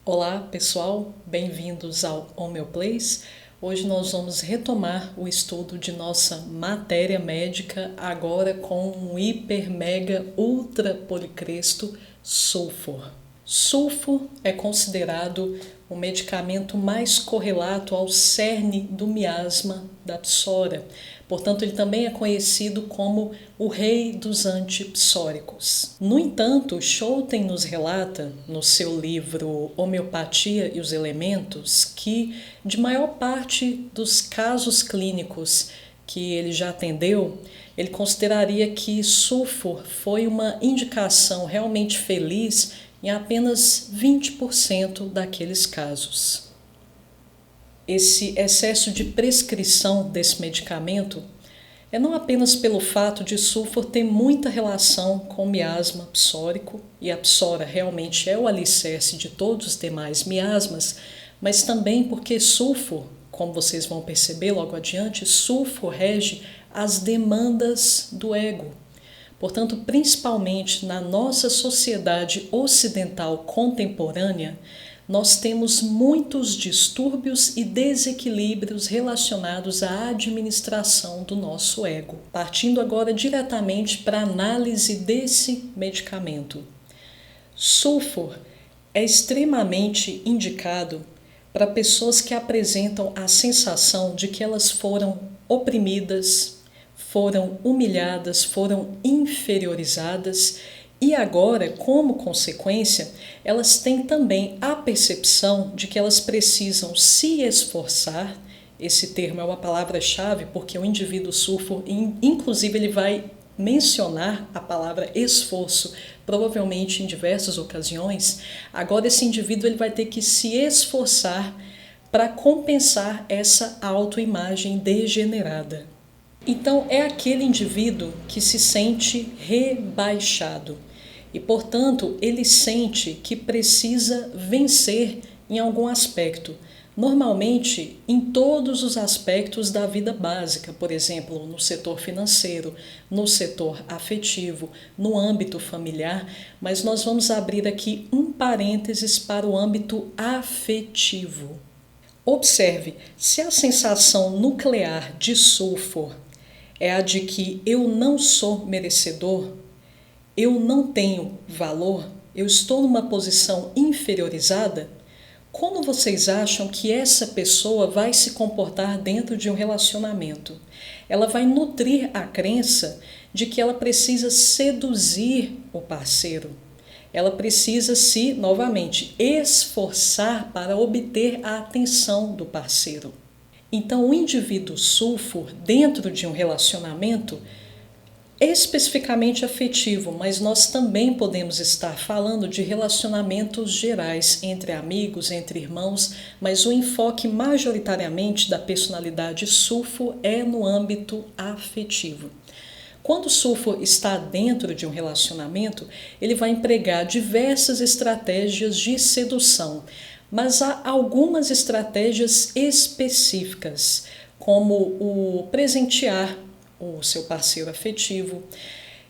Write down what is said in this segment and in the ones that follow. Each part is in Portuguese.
Olá pessoal, bem-vindos ao Homeoplace. Hoje nós vamos retomar o estudo de nossa matéria médica, agora com um hiper, mega, ultra policresto sulfur. Sulfur é considerado o medicamento mais correlato ao cerne do miasma da psora. Portanto, ele também é conhecido como o rei dos antipsóricos. No entanto, Schouten nos relata, no seu livro Homeopatia e os Elementos, que de maior parte dos casos clínicos que ele já atendeu, ele consideraria que sulfur foi uma indicação realmente feliz em apenas 20% daqueles casos. Esse excesso de prescrição desse medicamento é não apenas pelo fato de sulfur ter muita relação com o miasma psórico, e a psora realmente é o alicerce de todos os demais miasmas, mas também porque sulfur, como vocês vão perceber logo adiante, sulfur rege as demandas do ego. Portanto, principalmente na nossa sociedade ocidental contemporânea, nós temos muitos distúrbios e desequilíbrios relacionados à administração do nosso ego. Partindo agora diretamente para a análise desse medicamento. Sulfur é extremamente indicado para pessoas que apresentam a sensação de que elas foram oprimidas, foram humilhadas, foram inferiorizadas e agora, como consequência, elas têm também a percepção de que elas precisam se esforçar. Esse termo é uma palavra-chave porque o indivíduo sulfur, inclusive, ele vai mencionar a palavra esforço, provavelmente em diversas ocasiões. Agora esse indivíduo ele vai ter que se esforçar para compensar essa autoimagem degenerada. Então é aquele indivíduo que se sente rebaixado e, portanto, ele sente que precisa vencer em algum aspecto. Normalmente, em todos os aspectos da vida básica, por exemplo, no setor financeiro, no setor afetivo, no âmbito familiar, mas nós vamos abrir aqui um parênteses para o âmbito afetivo. Observe, se a sensação nuclear de sulfur é a de que eu não sou merecedor, eu não tenho valor, eu estou numa posição inferiorizada, como vocês acham que essa pessoa vai se comportar dentro de um relacionamento? Ela vai nutrir a crença de que ela precisa seduzir o parceiro. Ela precisa se, novamente, esforçar para obter a atenção do parceiro. Então, o indivíduo sulfur, dentro de um relacionamento, especificamente afetivo, mas nós também podemos estar falando de relacionamentos gerais entre amigos, entre irmãos, mas o enfoque majoritariamente da personalidade sulfur é no âmbito afetivo. Quando o sulfur está dentro de um relacionamento, ele vai empregar diversas estratégias de sedução, mas há algumas estratégias específicas, como o presentear o seu parceiro afetivo.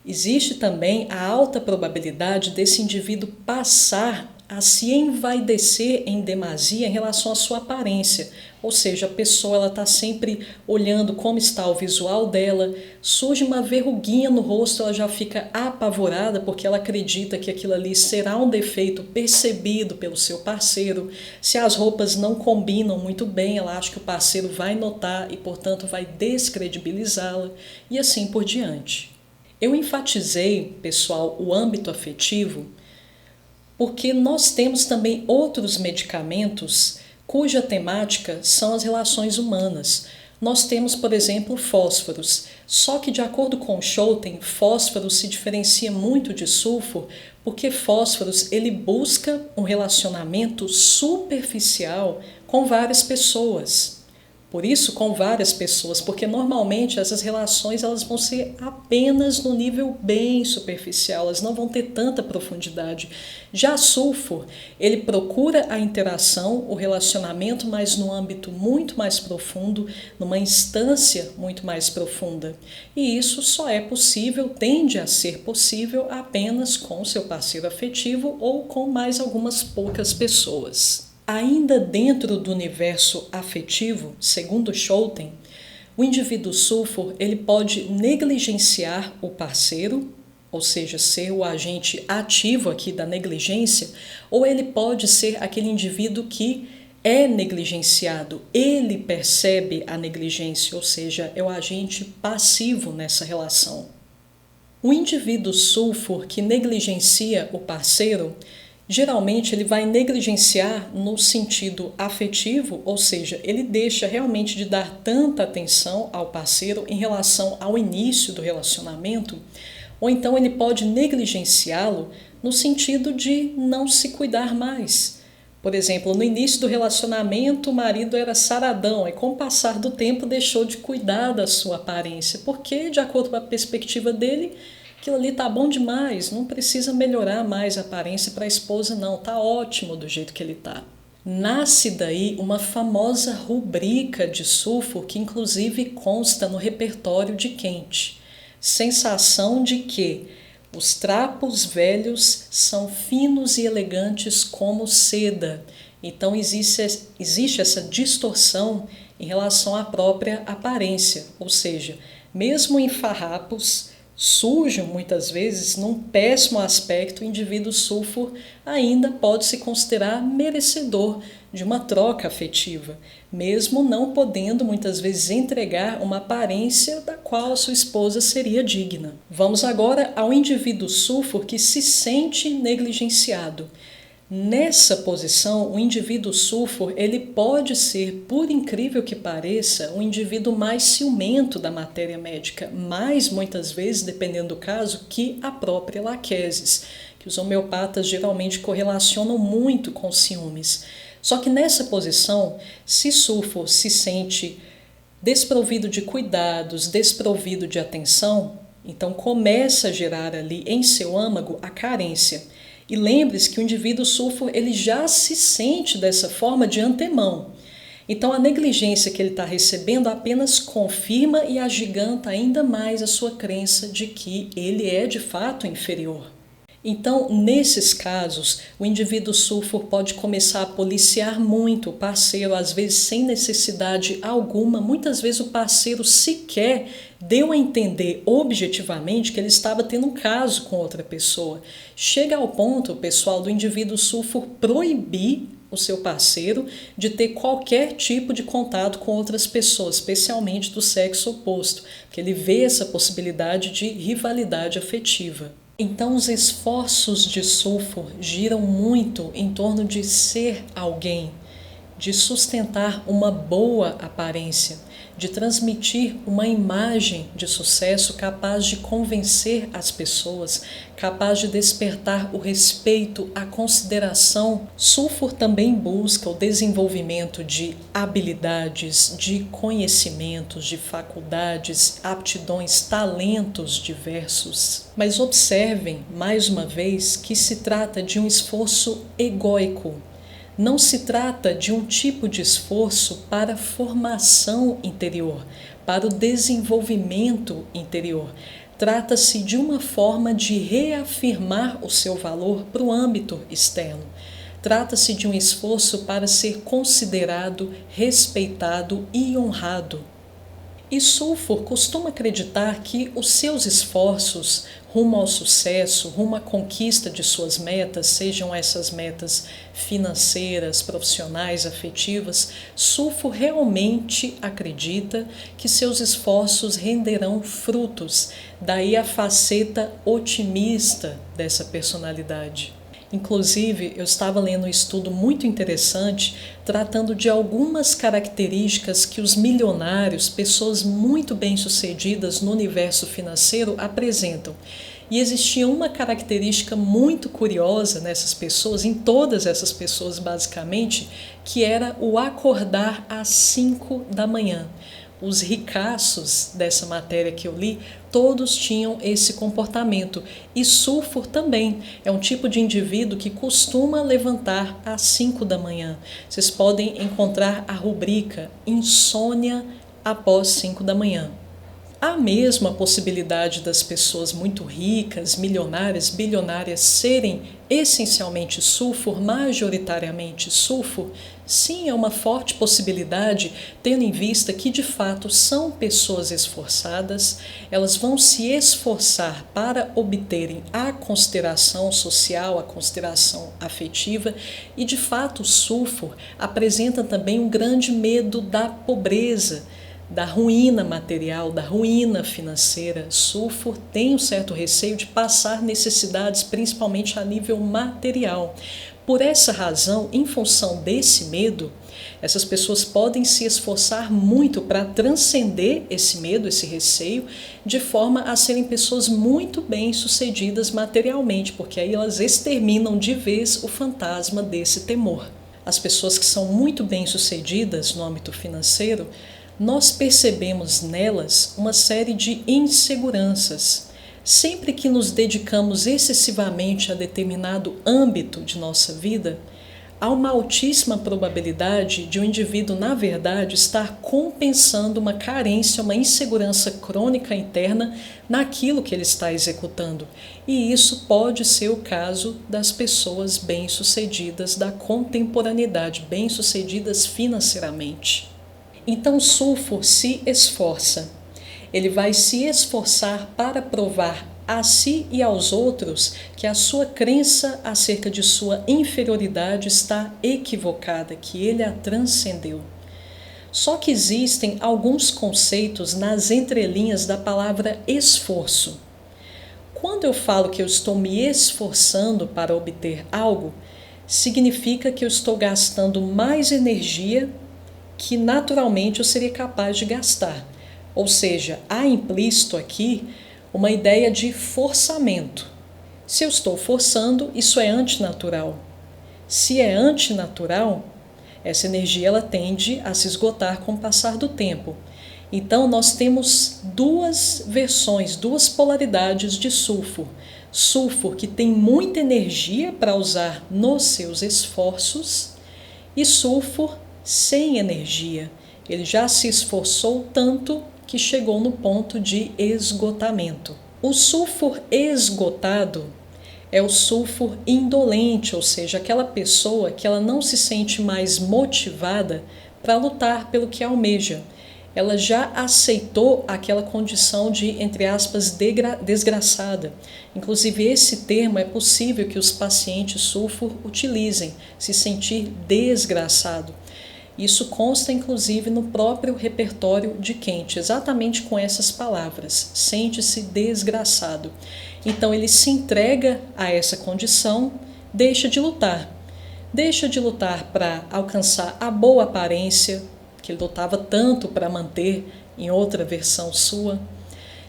Existe também a alta probabilidade desse indivíduo passar a se envaidecer em demasia em relação à sua aparência. Ou seja, a pessoa está sempre olhando como está o visual dela, surge uma verruguinha no rosto, ela já fica apavorada porque ela acredita que aquilo ali será um defeito percebido pelo seu parceiro. Se as roupas não combinam muito bem, ela acha que o parceiro vai notar e, portanto, vai descredibilizá-la e assim por diante. Eu enfatizei, pessoal, o âmbito afetivo porque nós temos também outros medicamentos cuja temática são as relações humanas. Nós temos, por exemplo, fósforos, só que de acordo com Schouten, fósforo se diferencia muito de sulfur porque fósforos ele busca um relacionamento superficial com várias pessoas. Por isso, com várias pessoas, porque normalmente essas relações elas vão ser apenas no nível bem superficial, elas não vão ter tanta profundidade. Já Sulfur, ele procura a interação, o relacionamento, mas no âmbito muito mais profundo, numa instância muito mais profunda. E isso só é possível, tende a ser possível apenas com seu parceiro afetivo ou com mais algumas poucas pessoas. Ainda dentro do universo afetivo, segundo Schouten, o indivíduo Sulfur ele pode negligenciar o parceiro, ou seja, ser o agente ativo aqui da negligência, ou ele pode ser aquele indivíduo que é negligenciado, ele percebe a negligência, ou seja, é o agente passivo nessa relação. O indivíduo Sulfur que negligencia o parceiro, geralmente ele vai negligenciar no sentido afetivo, ou seja, ele deixa realmente de dar tanta atenção ao parceiro em relação ao início do relacionamento, ou então ele pode negligenciá-lo no sentido de não se cuidar mais. Por exemplo, no início do relacionamento o marido era saradão e com o passar do tempo deixou de cuidar da sua aparência, porque de acordo com a perspectiva dele, aquilo ali tá bom demais, não precisa melhorar mais a aparência para a esposa não, tá ótimo do jeito que ele tá. Nasce daí uma famosa rubrica de Sulfur que inclusive consta no repertório de Kent. Sensação de que os trapos velhos são finos e elegantes como seda. Então existe essa distorção em relação à própria aparência, ou seja, mesmo em farrapos, sujo muitas vezes, num péssimo aspecto, o indivíduo Sulfur ainda pode se considerar merecedor de uma troca afetiva, mesmo não podendo muitas vezes entregar uma aparência da qual a sua esposa seria digna. Vamos agora ao indivíduo Sulfur que se sente negligenciado. Nessa posição, o indivíduo Sulfur ele pode ser, por incrível que pareça, um indivíduo mais ciumento da matéria médica, mais muitas vezes, dependendo do caso, que a própria laquesis, que os homeopatas geralmente correlacionam muito com ciúmes. Só que nessa posição, se Sulfur se sente desprovido de cuidados, desprovido de atenção, então começa a gerar ali em seu âmago a carência. E lembre-se que o indivíduo Sulfur ele já se sente dessa forma de antemão. Então a negligência que ele está recebendo apenas confirma e agiganta ainda mais a sua crença de que ele é de fato inferior. Então, nesses casos, o indivíduo Sulfur pode começar a policiar muito o parceiro, às vezes sem necessidade alguma. Muitas vezes o parceiro sequer deu a entender objetivamente que ele estava tendo um caso com outra pessoa. Chega ao ponto, pessoal, do indivíduo Sulfur proibir o seu parceiro de ter qualquer tipo de contato com outras pessoas, especialmente do sexo oposto, porque ele vê essa possibilidade de rivalidade afetiva. Então os esforços de Sulfur giram muito em torno de ser alguém, de sustentar uma boa aparência, de transmitir uma imagem de sucesso capaz de convencer as pessoas, capaz de despertar o respeito, a consideração. Sulfur também busca o desenvolvimento de habilidades, de conhecimentos, de faculdades, aptidões, talentos diversos. Mas observem, mais uma vez, que se trata de um esforço egóico. Não se trata de um tipo de esforço para a formação interior, para o desenvolvimento interior. Trata-se de uma forma de reafirmar o seu valor para o âmbito externo. Trata-se de um esforço para ser considerado, respeitado e honrado. E Sulfur costuma acreditar que os seus esforços rumo ao sucesso, rumo à conquista de suas metas, sejam essas metas financeiras, profissionais, afetivas, Sulfur realmente acredita que seus esforços renderão frutos. Daí a faceta otimista dessa personalidade. Inclusive, eu estava lendo um estudo muito interessante tratando de algumas características que os milionários, pessoas muito bem-sucedidas no universo financeiro, apresentam. E existia uma característica muito curiosa nessas pessoas, em todas essas pessoas basicamente, que era o acordar às 5 da manhã. Os ricaços dessa matéria que eu li, todos tinham esse comportamento. E Sulfur também é um tipo de indivíduo que costuma levantar às 5 da manhã. Vocês podem encontrar a rubrica insônia após 5 da manhã. Há mesmo a possibilidade das pessoas muito ricas, milionárias, bilionárias serem essencialmente sulfur, majoritariamente sulfur? Sim, é uma forte possibilidade, tendo em vista que de fato são pessoas esforçadas, elas vão se esforçar para obterem a consideração social, a consideração afetiva, e de fato o sulfur apresenta também um grande medo da pobreza, da ruína material, da ruína financeira. Sulfur tem um certo receio de passar necessidades, principalmente a nível material. Por essa razão, em função desse medo, essas pessoas podem se esforçar muito para transcender esse medo, esse receio, de forma a serem pessoas muito bem-sucedidas materialmente, porque aí elas exterminam de vez o fantasma desse temor. As pessoas que são muito bem-sucedidas no âmbito financeiro, nós percebemos nelas uma série de inseguranças. Sempre que nos dedicamos excessivamente a determinado âmbito de nossa vida, há uma altíssima probabilidade de um indivíduo, na verdade, estar compensando uma carência, uma insegurança crônica interna naquilo que ele está executando. E isso pode ser o caso das pessoas bem-sucedidas da contemporaneidade, bem-sucedidas financeiramente. Então, Sulfur se esforça. Ele vai se esforçar para provar a si e aos outros que a sua crença acerca de sua inferioridade está equivocada, que ele a transcendeu. Só que existem alguns conceitos nas entrelinhas da palavra esforço. Quando eu falo que eu estou me esforçando para obter algo, significa que eu estou gastando mais energia que naturalmente eu seria capaz de gastar. Ou seja, há implícito aqui uma ideia de forçamento. Se eu estou forçando, isso é antinatural. Se é antinatural, essa energia ela tende a se esgotar com o passar do tempo. Então nós temos duas versões, duas polaridades de sulfur. Sulfur que tem muita energia para usar nos seus esforços e sulfur sem energia. Ele já se esforçou tanto que chegou no ponto de esgotamento. O sulfur esgotado é o sulfur indolente, ou seja, aquela pessoa que ela não se sente mais motivada para lutar pelo que almeja. Ela já aceitou aquela condição de, entre aspas, desgraçada. Inclusive, esse termo é possível que os pacientes sulfur utilizem, se sentir desgraçado. Isso consta, inclusive, no próprio repertório de Kent, exatamente com essas palavras, sente-se desgraçado. Então, ele se entrega a essa condição, deixa de lutar. Deixa de lutar para alcançar a boa aparência, que ele lutava tanto para manter em outra versão sua.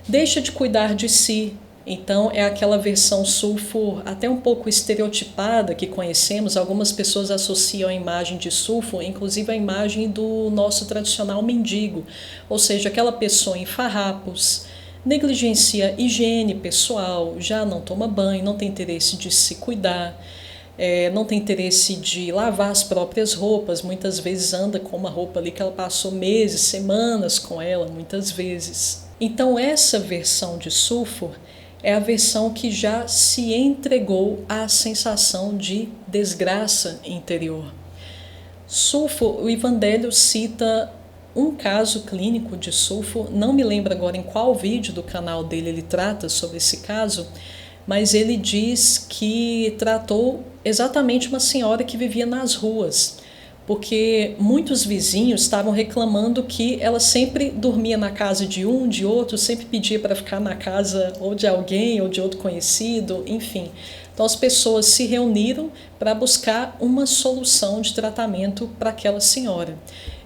Deixa de cuidar de si. Então, é aquela versão sulfur até um pouco estereotipada que conhecemos. Algumas pessoas associam a imagem de sulfur, inclusive a imagem do nosso tradicional mendigo, ou seja, aquela pessoa em farrapos, negligencia higiene pessoal, já não toma banho, não tem interesse de se cuidar, não tem interesse de lavar as próprias roupas, muitas vezes anda com uma roupa ali que ela passou meses, semanas com ela, muitas vezes. Então, essa versão de sulfur é a versão que já se entregou à sensação de desgraça interior. Sulfur, o Evangelho cita um caso clínico de sulfur, não me lembro agora em qual vídeo do canal dele ele trata sobre esse caso, mas ele diz que tratou exatamente uma senhora que vivia nas ruas, porque muitos vizinhos estavam reclamando que ela sempre dormia na casa de um, de outro, sempre pedia para ficar na casa ou de alguém ou de outro conhecido, enfim. Então as pessoas se reuniram para buscar uma solução de tratamento para aquela senhora.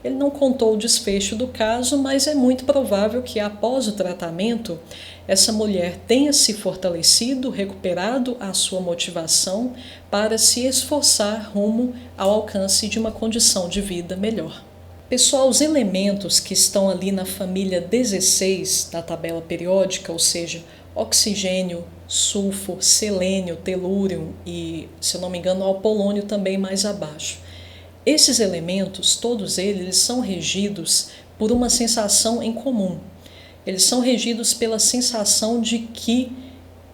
Ele não contou o desfecho do caso, mas é muito provável que após o tratamento essa mulher tenha se fortalecido, recuperado a sua motivação para se esforçar rumo ao alcance de uma condição de vida melhor. Pessoal, os elementos que estão ali na família 16 da tabela periódica, ou seja, oxigênio, sulfur, selênio, telúrio e, se eu não me engano, ao polônio também mais abaixo. Esses elementos, todos eles são regidos por uma sensação em comum. Eles são regidos pela sensação de que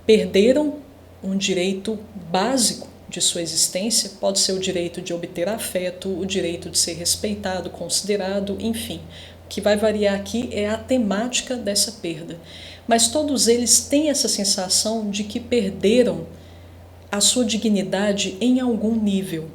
perderam um direito básico de sua existência, pode ser o direito de obter afeto, o direito de ser respeitado, considerado, enfim. O que vai variar aqui é a temática dessa perda. Mas todos eles têm essa sensação de que perderam a sua dignidade em algum nível.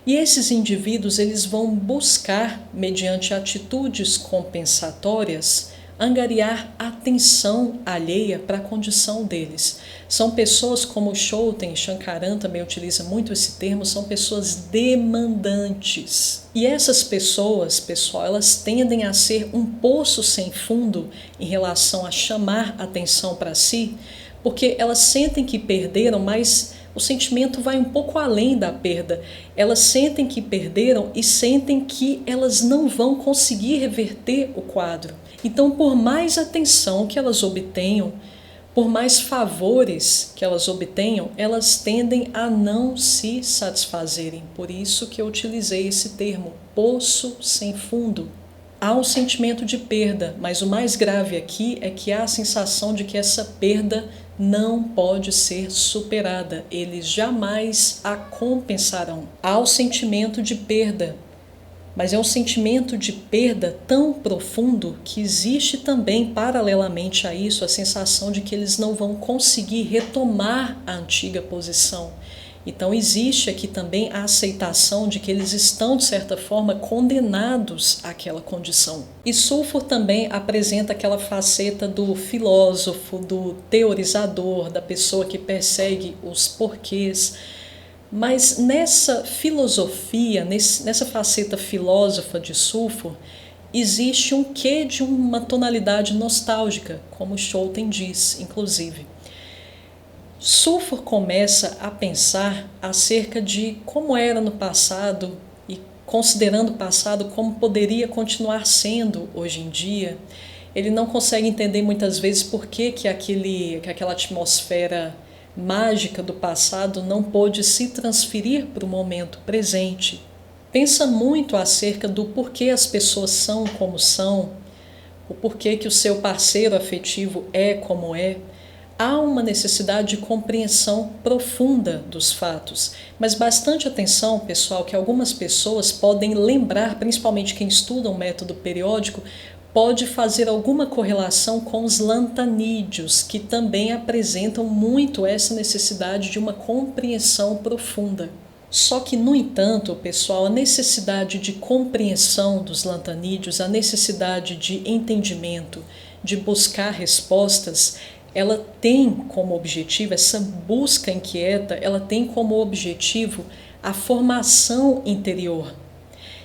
E esses indivíduos eles vão buscar, mediante atitudes compensatórias, angariar atenção alheia para a condição deles. São pessoas como Schouten e Shankaran também utiliza muito esse termo, são pessoas demandantes. E essas pessoas, pessoal, elas tendem a ser um poço sem fundo em relação a chamar atenção para si, porque elas sentem que perderam, mas o sentimento vai um pouco além da perda. Elas sentem que perderam e sentem que elas não vão conseguir reverter o quadro. Então, por mais atenção que elas obtenham, por mais favores que elas obtenham, elas tendem a não se satisfazerem. Por isso que eu utilizei esse termo, poço sem fundo. Há um sentimento de perda, mas o mais grave aqui é que há a sensação de que essa perda não pode ser superada. Eles jamais a compensarão. Há o sentimento de perda, mas é um sentimento de perda tão profundo que existe também, paralelamente a isso, a sensação de que eles não vão conseguir retomar a antiga posição. Então existe aqui também a aceitação de que eles estão, de certa forma, condenados àquela condição. E Sulfur também apresenta aquela faceta do filósofo, do teorizador, da pessoa que persegue os porquês. Mas nessa filosofia, nessa faceta filósofa de Sulfur, existe um quê de uma tonalidade nostálgica, como Schouten diz, inclusive. Sulfur começa a pensar acerca de como era no passado e considerando o passado como poderia continuar sendo hoje em dia. Ele não consegue entender muitas vezes por que aquela atmosfera mágica do passado não pôde se transferir para o momento presente. Pensa muito acerca do porquê as pessoas são como são, o porquê que o seu parceiro afetivo é como é. Há uma necessidade de compreensão profunda dos fatos, mas bastante atenção, pessoal, que algumas pessoas podem lembrar, principalmente quem estuda um método periódico, pode fazer alguma correlação com os lantanídeos, que também apresentam muito essa necessidade de uma compreensão profunda. Só que, no entanto, pessoal, a necessidade de compreensão dos lantanídeos, a necessidade de entendimento, de buscar respostas, ela tem como objetivo, essa busca inquieta, ela tem como objetivo a formação interior.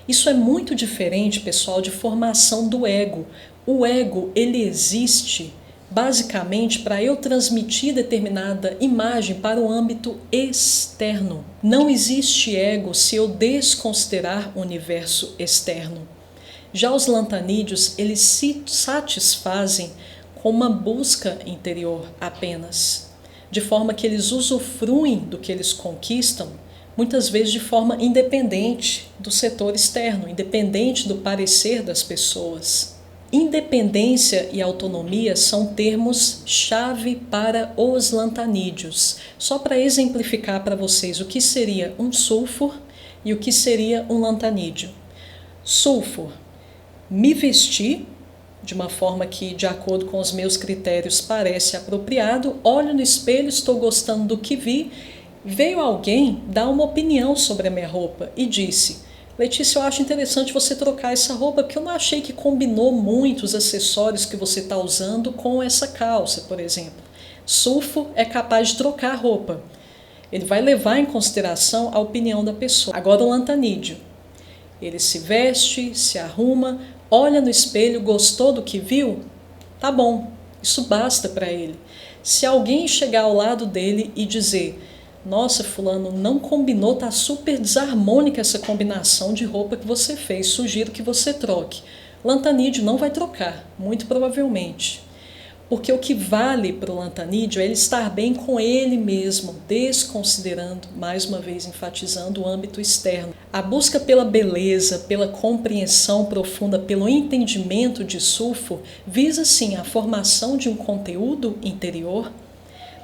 Isso é muito diferente, pessoal, de formação do ego. O ego, ele existe basicamente para eu transmitir determinada imagem para o âmbito externo. Não existe ego se eu desconsiderar o universo externo. Já os lantanídeos, eles se satisfazem com uma busca interior apenas, de forma que eles usufruem do que eles conquistam, muitas vezes de forma independente do setor externo, independente do parecer das pessoas. Independência e autonomia são termos-chave para os lantanídeos. Só para exemplificar para vocês o que seria um sulfur e o que seria um lantanídeo. Sulfur, me vestir de uma forma que, de acordo com os meus critérios, parece apropriado, olho no espelho, estou gostando do que vi, veio alguém dar uma opinião sobre a minha roupa e disse: Letícia, eu acho interessante você trocar essa roupa, porque eu não achei que combinou muito os acessórios que você está usando com essa calça, por exemplo. Sulfur é capaz de trocar a roupa. Ele vai levar em consideração a opinião da pessoa. Agora o lantanídeo. Ele se veste, se arruma, olha no espelho, gostou do que viu? Tá bom. Isso basta para ele. Se alguém chegar ao lado dele e dizer: nossa, fulano, não combinou, tá super desarmônica essa combinação de roupa que você fez, sugiro que você troque. Lantanídeo não vai trocar, muito provavelmente. Porque o que vale para o lantanídeo é ele estar bem com ele mesmo, desconsiderando, mais uma vez enfatizando, o âmbito externo. A busca pela beleza, pela compreensão profunda, pelo entendimento de Sulfur, visa sim a formação de um conteúdo interior,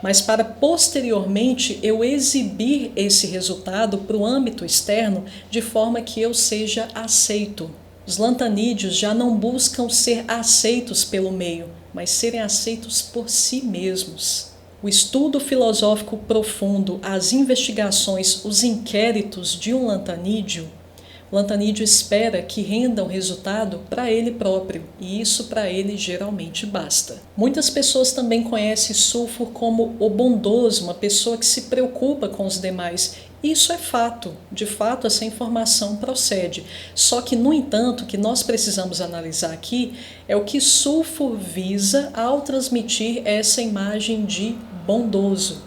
mas para posteriormente eu exibir esse resultado para o âmbito externo de forma que eu seja aceito. Os lantanídeos já não buscam ser aceitos pelo meio, mas serem aceitos por si mesmos. O estudo filosófico profundo, as investigações, os inquéritos de um lantanídeo, o lantanídeo espera que rendam resultado para ele próprio, e isso para ele geralmente basta. Muitas pessoas também conhecem Sulfur como o bondoso, uma pessoa que se preocupa com os demais. Isso é fato, de fato essa informação procede. Só que, no entanto, o que nós precisamos analisar aqui é o que Sulfur visa ao transmitir essa imagem de bondoso.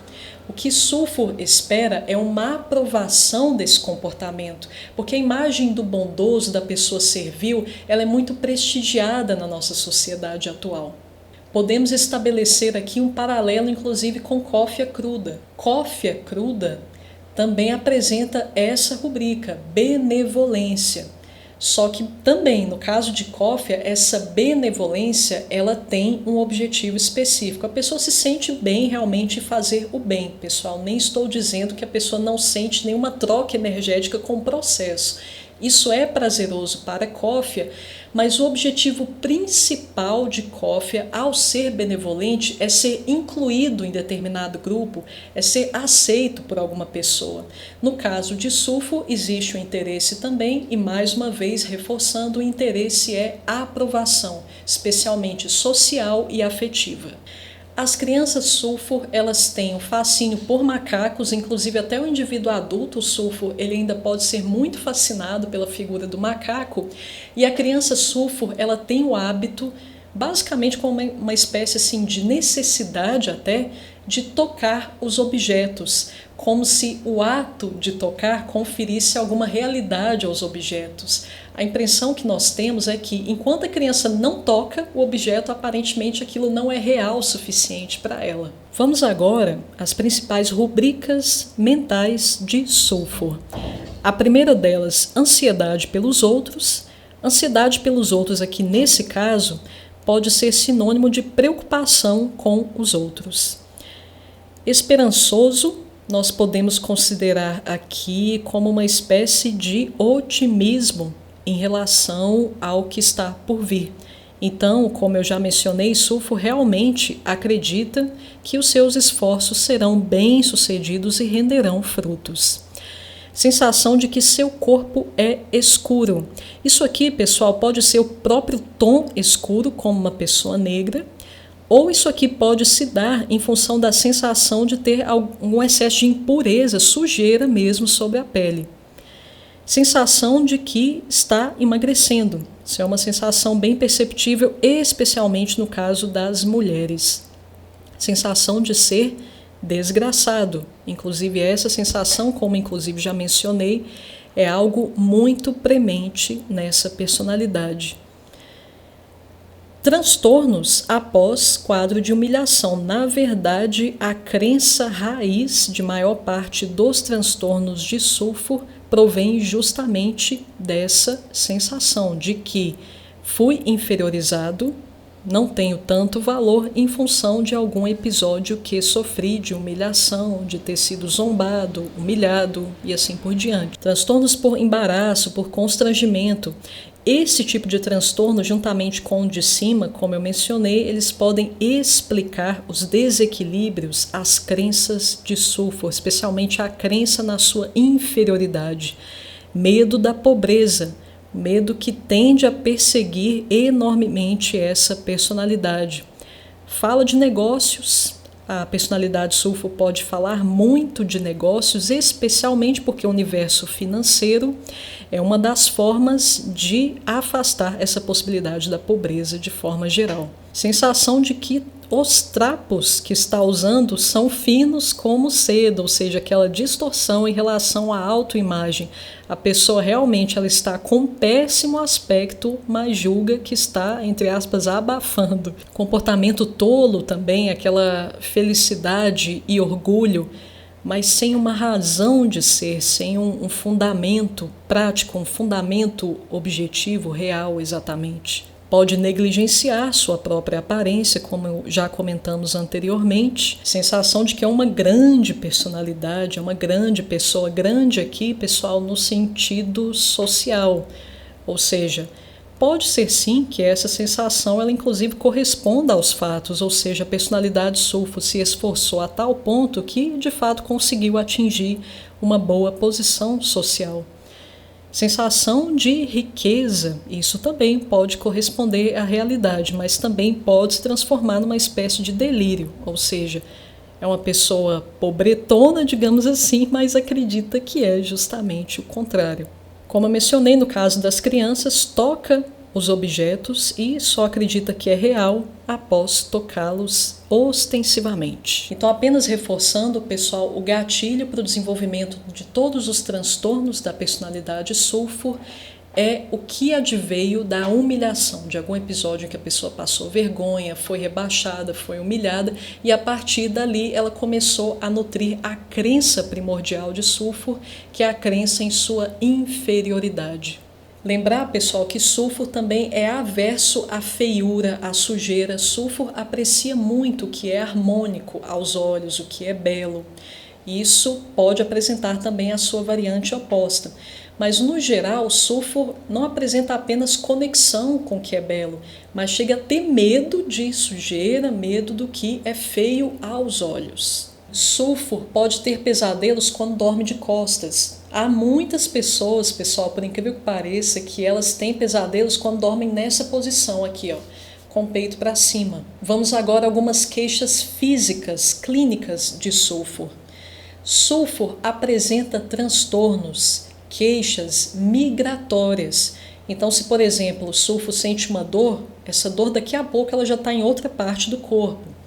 O que Sulfur espera é uma aprovação desse comportamento, porque a imagem do bondoso, da pessoa servil, ela é muito prestigiada na nossa sociedade atual. Podemos estabelecer aqui um paralelo, inclusive, com Cófia Cruda. Cófia Cruda também apresenta essa rubrica, benevolência. Só que também, no caso de Cófia, essa benevolência, ela tem um objetivo específico. A pessoa se sente bem realmente em fazer o bem, pessoal. Nem estou dizendo que a pessoa não sente nenhuma troca energética com o processo. Isso é prazeroso para Cófia, mas o objetivo principal de Cófia, ao ser benevolente, é ser incluído em determinado grupo, é ser aceito por alguma pessoa. No caso de Sulfur, existe o interesse também, e mais uma vez reforçando, o interesse é a aprovação, especialmente social e afetiva. As crianças Sulfur, elas têm um fascínio por macacos, inclusive até o indivíduo adulto Sulfur, ele ainda pode ser muito fascinado pela figura do macaco, e a criança Sulfur, ela tem o hábito, basicamente como uma espécie assim, de necessidade até, de tocar os objetos, como se o ato de tocar conferisse alguma realidade aos objetos. A impressão que nós temos é que, enquanto a criança não toca o objeto, aparentemente aquilo não é real o suficiente para ela. Vamos agora às principais rubricas mentais de Sulfur. A primeira delas, ansiedade pelos outros. Ansiedade pelos outros aqui, nesse caso, pode ser sinônimo de preocupação com os outros. Esperançoso, nós podemos considerar aqui como uma espécie de otimismo em relação ao que está por vir. Então, como eu já mencionei, Sulfur realmente acredita que os seus esforços serão bem-sucedidos e renderão frutos. Sensação de que seu corpo é escuro. Isso aqui, pessoal, pode ser o próprio tom escuro, como uma pessoa negra, ou isso aqui pode se dar em função da sensação de ter algum excesso de impureza, sujeira mesmo sobre a pele. Sensação de que está emagrecendo. Isso é uma sensação bem perceptível, especialmente no caso das mulheres. Sensação de ser desgraçado. Inclusive essa sensação, como inclusive já mencionei, é algo muito premente nessa personalidade. Transtornos após quadro de humilhação. Na verdade, a crença raiz de maior parte dos transtornos de Sulfur provém justamente dessa sensação de que fui inferiorizado, não tenho tanto valor em função de algum episódio que sofri de humilhação, de ter sido zombado, humilhado e assim por diante. Transtornos por embaraço, por constrangimento. Esse tipo de transtorno, juntamente com o de cima, como eu mencionei, eles podem explicar os desequilíbrios, as crenças de Sulfur, especialmente a crença na sua inferioridade, medo da pobreza, medo que tende a perseguir enormemente essa personalidade. Fala de negócios. A personalidade Sulfur pode falar muito de negócios, especialmente porque o universo financeiro é uma das formas de afastar essa possibilidade da pobreza de forma geral. Sensação de que os trapos que está usando são finos como seda, ou seja, aquela distorção em relação à autoimagem. A pessoa realmente ela está com um péssimo aspecto, mas julga que está, entre aspas, abafando. Comportamento tolo também, aquela felicidade e orgulho, mas sem uma razão de ser, sem um fundamento prático, um fundamento objetivo, real exatamente. Pode negligenciar sua própria aparência, como já comentamos anteriormente. Sensação de que é uma grande personalidade, é uma grande pessoa. Grande aqui, pessoal, no sentido social. Ou seja, pode ser sim que essa sensação, ela inclusive corresponda aos fatos. Ou seja, a personalidade sulfo se esforçou a tal ponto que, de fato, conseguiu atingir uma boa posição social. Sensação de riqueza, isso também pode corresponder à realidade, mas também pode se transformar numa espécie de delírio, ou seja, é uma pessoa pobretona, digamos assim, mas acredita que é justamente o contrário. Como eu mencionei no caso das crianças, toca os objetos e só acredita que é real após tocá-los ostensivamente. Então, apenas reforçando, pessoal, o gatilho para o desenvolvimento de todos os transtornos da personalidade sulfur é o que adveio da humilhação, de algum episódio em que a pessoa passou vergonha, foi rebaixada, foi humilhada, e a partir dali ela começou a nutrir a crença primordial de sulfur, que é a crença em sua inferioridade. Lembrar, pessoal, que sulfur também é averso à feiura, à sujeira. Sulfur aprecia muito o que é harmônico aos olhos, o que é belo. Isso pode apresentar também a sua variante oposta. Mas, no geral, sulfur não apresenta apenas conexão com o que é belo, mas chega a ter medo de sujeira, medo do que é feio aos olhos. Sulfur pode ter pesadelos quando dorme de costas. Há muitas pessoas, pessoal, por incrível que pareça, que elas têm pesadelos quando dormem nessa posição aqui, ó, com o peito para cima. Vamos agora a algumas queixas físicas, clínicas de sulfur. Sulfur apresenta transtornos, queixas migratórias. Então, se, por exemplo, o sulfur sente uma dor, essa dor daqui a pouco ela já está em outra parte do corpo.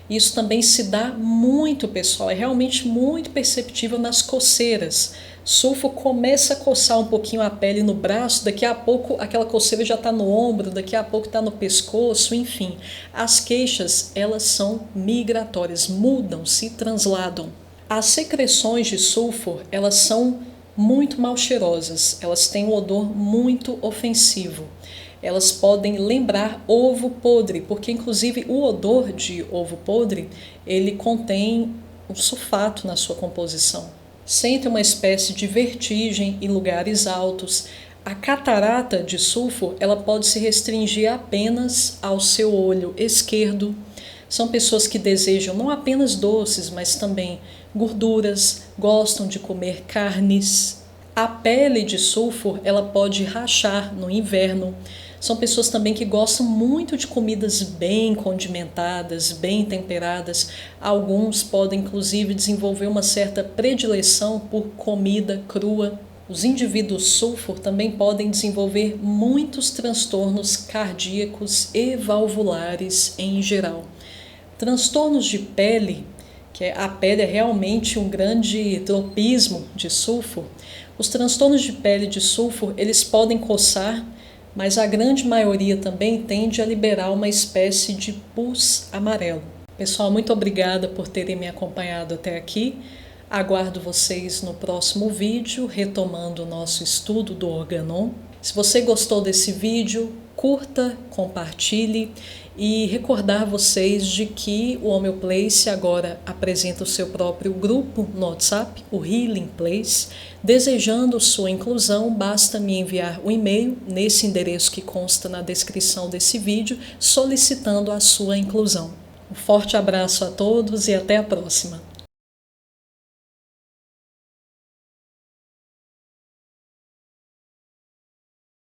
Isso também se dá muito, pessoal, é realmente muito perceptível nas coceiras. Sulfur começa a coçar um pouquinho a pele no braço, daqui a pouco aquela coceira já está no ombro, daqui a pouco está no pescoço, enfim. As queixas, elas são migratórias, mudam, se transladam. As secreções de sulfur, elas são muito mal cheirosas, elas têm um odor muito ofensivo. Elas podem lembrar ovo podre, porque inclusive o odor de ovo podre, ele contém um sulfato na sua composição. Sente uma espécie de vertigem em lugares altos. A catarata de sulfur, ela pode se restringir apenas ao seu olho esquerdo. São pessoas que desejam não apenas doces, mas também gorduras, gostam de comer carnes. A pele de sulfur, ela pode rachar no inverno. São pessoas também que gostam muito de comidas bem condimentadas, bem temperadas. Alguns podem, inclusive, desenvolver uma certa predileção por comida crua. Os indivíduos sulfur também podem desenvolver muitos transtornos cardíacos e valvulares em geral. Transtornos de pele, que a pele é realmente um grande tropismo de sulfur. Os transtornos de pele de sulfur, eles podem coçar, mas a grande maioria também tende a liberar uma espécie de pus amarelo. Pessoal, muito obrigada por terem me acompanhado até aqui. Aguardo vocês no próximo vídeo, retomando o nosso estudo do Organon. Se você gostou desse vídeo, curta, compartilhe e recordar vocês de que o Homeoplace agora apresenta o seu próprio grupo no WhatsApp, o Healing Place. Desejando sua inclusão, basta me enviar um e-mail nesse endereço que consta na descrição desse vídeo, solicitando a sua inclusão. Um forte abraço a todos e até a próxima!